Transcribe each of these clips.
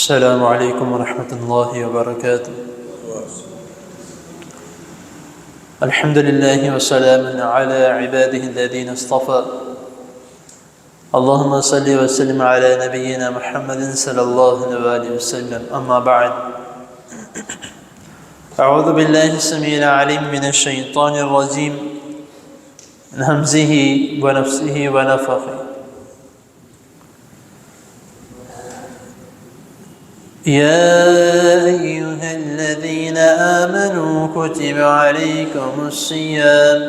السلام علیکم ورحمۃ اللہ وبرکاتہ۔ الحمد للہ وسلام علی عباده الذین اصطفى۔ اللهم صل وسلم على نبینا محمد صلی اللہ علیہ وسلم، اما بعد۔ اعوذ باللہ السمیع العلیم من الشیطان الرجیم، من ہمزہ ونفسہ ونفخہ۔ يا أيها الذين آمنوا كتب عليكم الصيام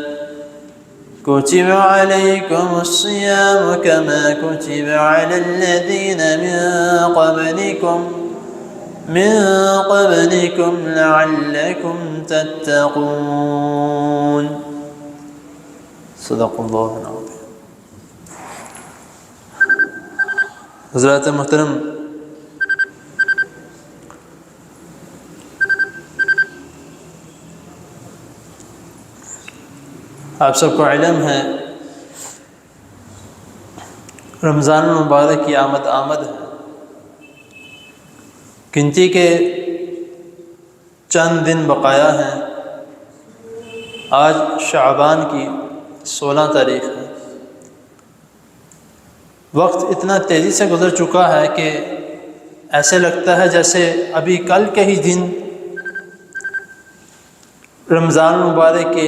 كما كتب على الذين من قبلكم لعلكم تتقون۔ صدق اللہ العظیم۔ حضرات محترم، آپ سب کو علم ہے رمضان المبارک کی آمد ہے۔ گنتی کے چند دن بقایا ہیں۔ آج شعبان کی 16 تاریخ ہے۔ وقت اتنا تیزی سے گزر چکا ہے کہ ایسے لگتا ہے جیسے ابھی کل کے ہی دن رمضان المبارک کے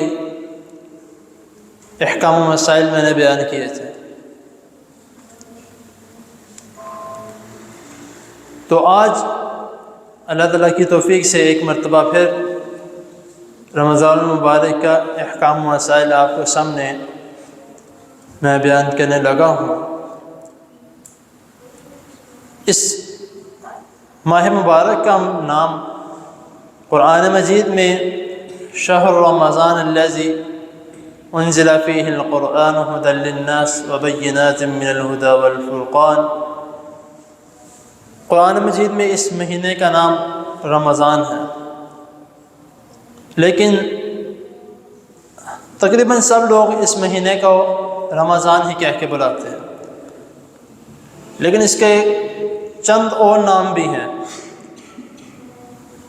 احکام و مسائل میں نے بیان کیے تھے۔ تو آج اللہ تعالیٰ کی توفیق سے ایک مرتبہ پھر رمضان المبارک کا احکام و مسائل آپ کے سامنے میں بیان کرنے لگا ہوں۔ اس ماہ مبارک کا نام قرآن مجید میں شہر رمضان الذی انزل فیہ القرآن ھدی للناس وبینات من الھدی والفرقان۔ قرآن مجید میں اس مہینے کا نام رمضان ہے، لیکن تقریباً سب لوگ اس مہینے کو رمضان ہی کہہ کے بلاتے ہیں، لیکن اس کے چند اور نام بھی ہیں،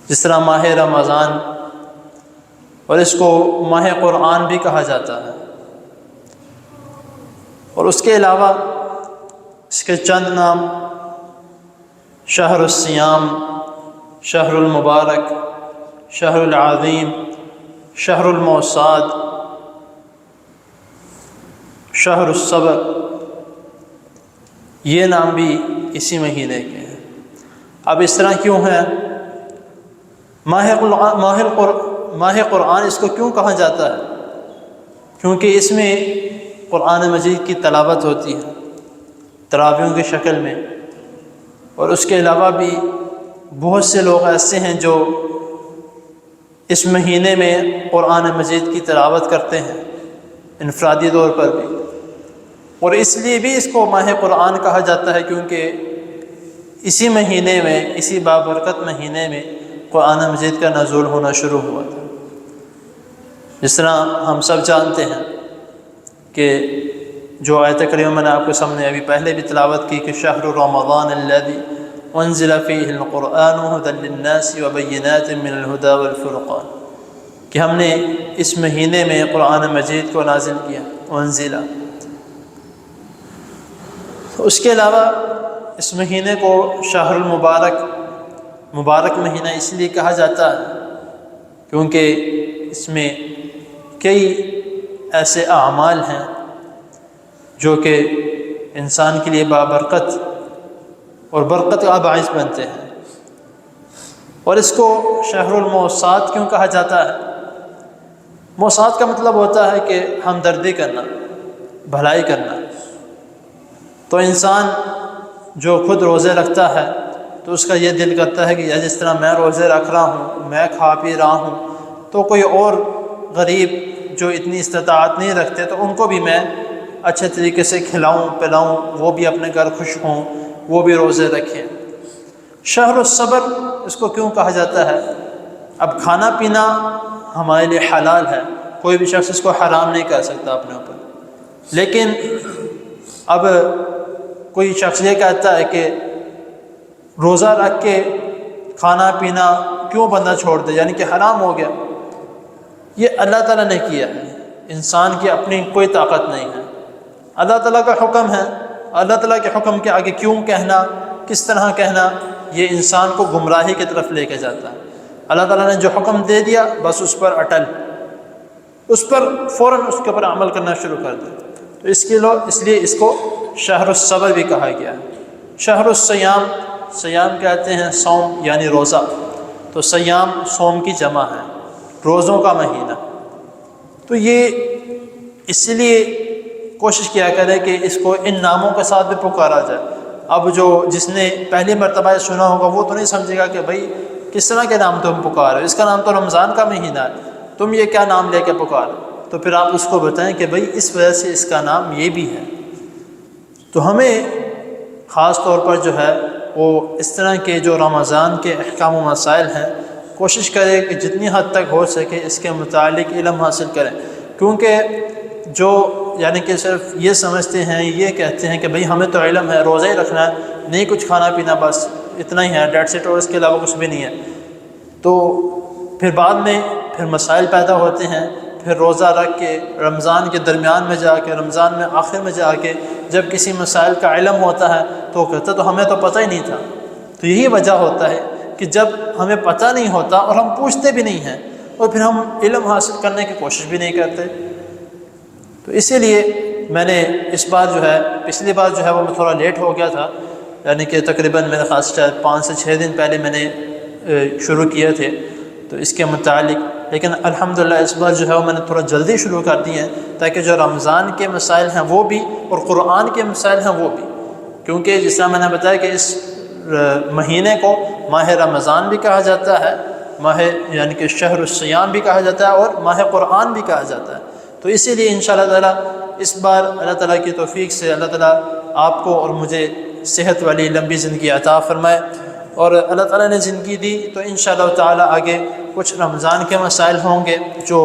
جس طرح ماہ رمضان، اور اس کو ماہ قرآن بھی کہا جاتا ہے۔ اور اس کے علاوہ اس کے چند نام شہر الصیام، شہر المبارک، شہر العظیم، شہر الموساد، شہر الصبر، یہ نام بھی اسی مہینے کے ہیں۔ اب اس طرح کیوں ہے؟ ماہ قرآن اس کو کیوں کہا جاتا ہے؟ کیونکہ اس میں قرآن مجید کی تلاوت ہوتی ہے تراویحوں کی شکل میں، اور اس کے علاوہ بھی بہت سے لوگ ایسے ہیں جو اس مہینے میں قرآن مجید کی تلاوت کرتے ہیں انفرادی طور پر بھی، اور اس لیے بھی اس کو ماہ قرآن کہا جاتا ہے کیونکہ اسی مہینے میں، اسی بابرکت مہینے میں قرآن مجید کا نزول ہونا شروع ہوا تھا۔ جس طرح ہم سب جانتے ہیں کہ جو آیت کریمہ میں نے آپ کے سامنے ابھی پہلے بھی تلاوت کی کہ شہر رمضان الذی انزل فیہ القرآن ھدی للناس وبینات من الھدی والفرقان، کہ ہم نے اس مہینے میں قرآن مجید کو نازل کیا، انزلہ۔ اس کے علاوہ اس مہینے کو شہر المبارک، مبارک مہینہ اس لیے کہا جاتا ہے کیونکہ اس میں کئی ایسے اعمال ہیں جو کہ انسان کے لیے بابرکت اور برکت کا باعث بنتے ہیں۔ اور اس کو شہر الموساد کیوں کہا جاتا ہے؟ موساد کا مطلب ہوتا ہے کہ ہمدردی کرنا، بھلائی کرنا۔ تو انسان جو خود روزے رکھتا ہے تو اس کا یہ دل کرتا ہے کہ جس طرح میں روزے رکھ رہا ہوں، میں کھا پی رہا ہوں، تو کوئی اور غریب جو اتنی استطاعت نہیں رکھتے تو ان کو بھی میں اچھے طریقے سے کھلاؤں پلاؤں، وہ بھی اپنے گھر خوش ہوں، وہ بھی روزے رکھیں۔ شہر الصبر اس کو کیوں کہا جاتا ہے؟ اب کھانا پینا ہمارے لیے حلال ہے، کوئی بھی شخص اس کو حرام نہیں کہہ سکتا اپنے اوپر، لیکن اب کوئی شخص یہ کہتا ہے کہ روزہ رکھ کے کھانا پینا کیوں بندہ چھوڑ دے، یعنی کہ حرام ہو گیا؟ یہ اللہ تعالیٰ نے کیا ہے، انسان کی اپنی کوئی طاقت نہیں ہے، اللہ تعالیٰ کا حکم ہے۔ اللہ تعالیٰ کے حکم کے آگے کیوں کہنا، کس طرح کہنا، یہ انسان کو گمراہی کی طرف لے کے جاتا ہے۔ اللہ تعالیٰ نے جو حکم دے دیا بس اس پر اٹل، اس پر فوراً اس کے اوپر عمل کرنا شروع کر دے۔ تو اس لیے اس کو شہر الصبر بھی کہا گیا ہے۔ شہر الصیام، سیام کہتے ہیں صوم یعنی روزہ، تو سیام صوم کی جمع ہے، روزوں کا مہینہ۔ تو یہ اس لیے کوشش کیا کرے کہ اس کو ان ناموں کے ساتھ بھی پکارا جائے۔ اب جس نے پہلی مرتبہ سنا ہوگا وہ تو نہیں سمجھے گا کہ بھائی کس طرح کے نام تم پکارے، اس کا نام تو رمضان کا مہینہ ہے، تم یہ کیا نام لے کے پکارے؟ تو پھر آپ اس کو بتائیں کہ بھائی اس وجہ سے اس کا نام یہ بھی ہے۔ تو ہمیں خاص طور پر جو ہے وہ اس طرح کے جو رمضان کے احکام و مسائل ہیں، کوشش کرے کہ جتنی حد تک ہو سکے اس کے متعلق علم حاصل کریں، کیونکہ جو یعنی کہ صرف یہ سمجھتے ہیں، یہ کہتے ہیں کہ بھئی ہمیں تو علم ہے، روزہ ہی رکھنا ہے، نہیں کچھ کھانا پینا، بس اتنا ہی ہے، ڈیٹس اٹ، اور اس کے علاوہ کچھ بھی نہیں ہے، تو پھر بعد میں پھر مسائل پیدا ہوتے ہیں۔ پھر روزہ رکھ کے رمضان کے درمیان میں جا کے، رمضان میں آخر میں جا کے جب کسی مسائل کا علم ہوتا ہے تو وہ کہتا تو ہمیں تو پتہ ہی نہیں تھا۔ تو یہی وجہ ہوتا ہے کہ جب ہمیں پتہ نہیں ہوتا اور ہم پوچھتے بھی نہیں ہیں اور پھر ہم علم حاصل کرنے کی کوشش بھی نہیں کرتے۔ تو اسی لیے میں نے اس بار جو ہے، پچھلی بار جو ہے وہ میں تھوڑا لیٹ ہو گیا تھا، یعنی کہ تقریباً میرے خاص 5 سے 6 دن پہلے میں نے شروع کیے تھے تو اس کے متعلق، لیکن الحمدللہ اس بار جو ہے وہ میں نے تھوڑا جلدی شروع کر دی ہیں تاکہ جو رمضان کے مسائل ہیں وہ بھی اور قرآن کے مسائل ہیں وہ بھی، کیونکہ جس طرح میں نے بتایا کہ اس مہینے کو ماہ رمضان بھی کہا جاتا ہے، ماہ یعنی کہ شہر الصیام بھی کہا جاتا ہے اور ماہ قرآن بھی کہا جاتا ہے۔ تو اسی لیے انشاءاللہ تعالیٰ اس بار اللہ تعالیٰ کی توفیق سے اللہ تعالیٰ آپ کو اور مجھے صحت والی لمبی زندگی عطا فرمائے، اور اللہ تعالیٰ نے زندگی دی تو انشاءاللہ تعالیٰ آگے کچھ رمضان کے مسائل ہوں گے جو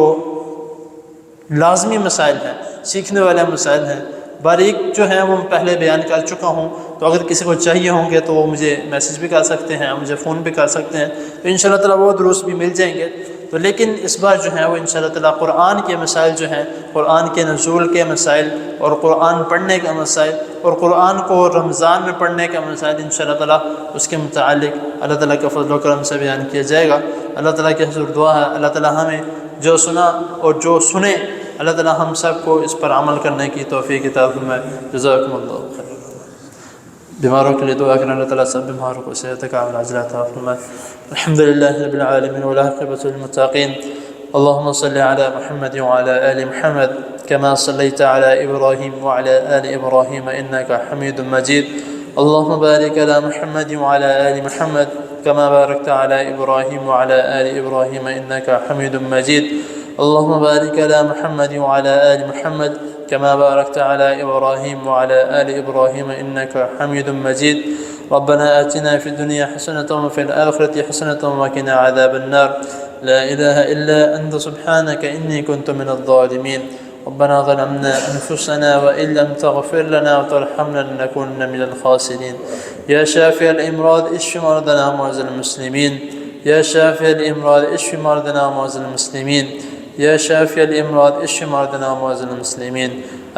لازمی مسائل ہیں، سیکھنے والے مسائل ہیں، باریک جو ہیں وہ پہلے بیان کر چکا ہوں، تو اگر کسی کو چاہیے ہوں گے تو وہ مجھے میسج بھی کر سکتے ہیں، مجھے فون بھی کر سکتے ہیں، تو انشاءاللہ تعالیٰ وہ دروس بھی مل جائیں گے۔ تو لیکن اس بار جو ہیں وہ انشاءاللہ تعالیٰ قرآن کے مسائل جو ہیں، قرآن کے نزول کے مسائل اور قرآن پڑھنے کا مسائل اور قرآن کو رمضان میں پڑھنے کا مسائل انشاءاللہ تعالیٰ اس کے متعلق اللہ تعالیٰ کے فضل و کرم سے بیان کیا جائے گا۔ اللہ تعالیٰ کی حضور دعا ہے اللہ تعالیٰ ہمیں جو سنا اور جو سنے اللہ تعالیٰ ہم سب کو اس پر عمل کرنے کی توفیق عطا فرمائے۔ جزاکم اللہ خیر۔ بیماروں کے لیے دعا کریں، اللہ تعالیٰ سب بیماروں کو صحت کاملہ عاجلہ عطا فرمائے۔ الحمدللہ رب العالمین والعاقبۃ للمتقین۔ اللهم صل على محمد وعلى آل محمد كما صليت على إبراهيم وعلى آل إبراهيم إنك حميد مجيد. اللهم بارك على محمد وعلى آل محمد كما باركت على إبراهيم وعلى آل إبراهيم إنك حميد مجيد. اللهم بارك على محمد وعلى آل محمد كما باركت على إبراهيم وعلى آل إبراهيم إنك حميد مجيد. ربنا آتنا في الدنيا حسنة وفي الآخرة حسنة وقنا عذاب النار. لا إله إلا أنت سبحانك إني كنت من الظالمين. ربنا ظلمنا أنفسنا وإن لم تغفر لنا وترحمنا لنكونن من الخاسرين. يا شافي الأمراض اشف مرضنا ومرضى المسلمين. يا شافي الأمراض اشف مرضنا ومرضى المسلمين. يا شافي الأمراض اشف مرضنا ومرضى المسلمين.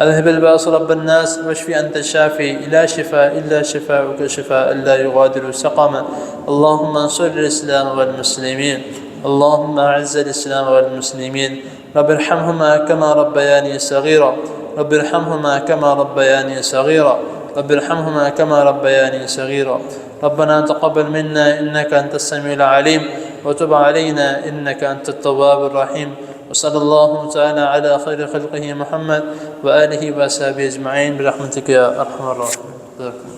اذهب الباس رب الناس واشف أنت الشافي لا شفاء إلا شفاءك شفاء لا يغادر سقما. اللهم انصر الإسلام والمسلمين. اللهم أعز الإسلام والمسلمين. رب ارحمهما كما ربياني صغيرا. رب ارحمهما كما ربياني صغيرا. رب ارحمهما كما ربياني صغيرا. ربنا تقبل منا إنك أنت السميع العليم وتب علينا إنك أنت التواب الرحيم. وصلى الله تعالى على خير خلقه محمد وآله وصحبه أجمعين برحمتك يا أرحم الراحمين.